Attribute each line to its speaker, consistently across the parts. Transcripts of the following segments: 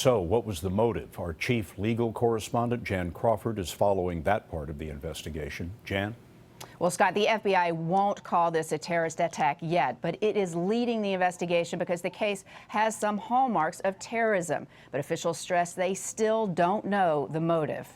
Speaker 1: So, what was the motive? Our chief legal correspondent, Jan Crawford, is following that part of the investigation. Jan?
Speaker 2: Well, Scott, the FBI won't call this a terrorist attack yet, but it is leading the investigation because the case has some hallmarks of terrorism. But officials stress they still don't know the motive.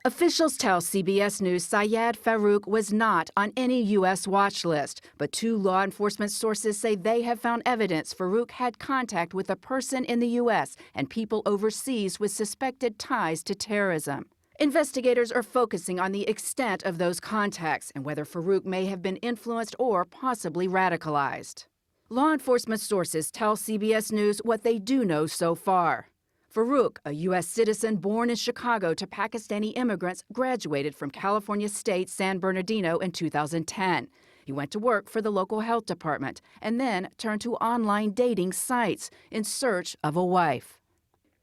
Speaker 3: Officials tell CBS News Syed Farook was not on any U.S. watch list, but two law enforcement sources say they have found evidence Farook had contact with a person in the U.S. and people overseas with suspected ties to terrorism. Investigators are focusing on the extent of those contacts and whether Farook may have been influenced or possibly radicalized. Law enforcement sources tell CBS News what they do know so far. Farook, a U.S. citizen born in Chicago to Pakistani immigrants, graduated from California State San Bernardino in 2010. He went to work for the local health department and then turned to online dating sites in search of a wife.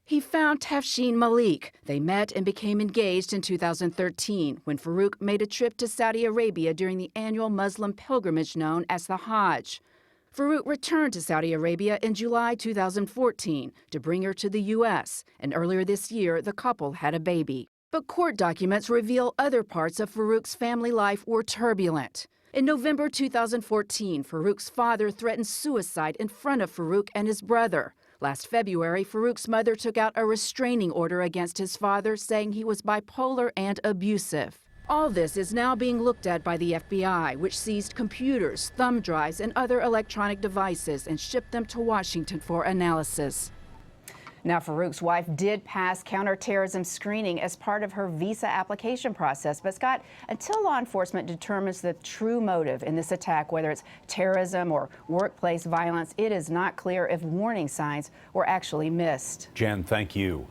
Speaker 3: He found Tafshin Malik. They met and became engaged in 2013 when Farook made a trip to Saudi Arabia during the annual Muslim pilgrimage known as the Hajj. Farook returned to Saudi Arabia in July 2014 to bring her to the U.S., and earlier this year, the couple had a baby. But court documents reveal other parts of Farook's family life were turbulent. In November 2014, Farook's father threatened suicide in front of Farook and his brother. Last February, Farook's mother took out a restraining order against his father, saying he was bipolar and abusive. All this is now being looked at by the FBI, which seized computers, thumb drives, and other electronic devices and shipped them to Washington for analysis.
Speaker 2: Now, Farook's wife did pass counterterrorism screening as part of her visa application process. But, Scott, until law enforcement determines the true motive in this attack, whether it's terrorism or workplace violence, it is not clear if warning signs were actually missed.
Speaker 1: Jan, thank you.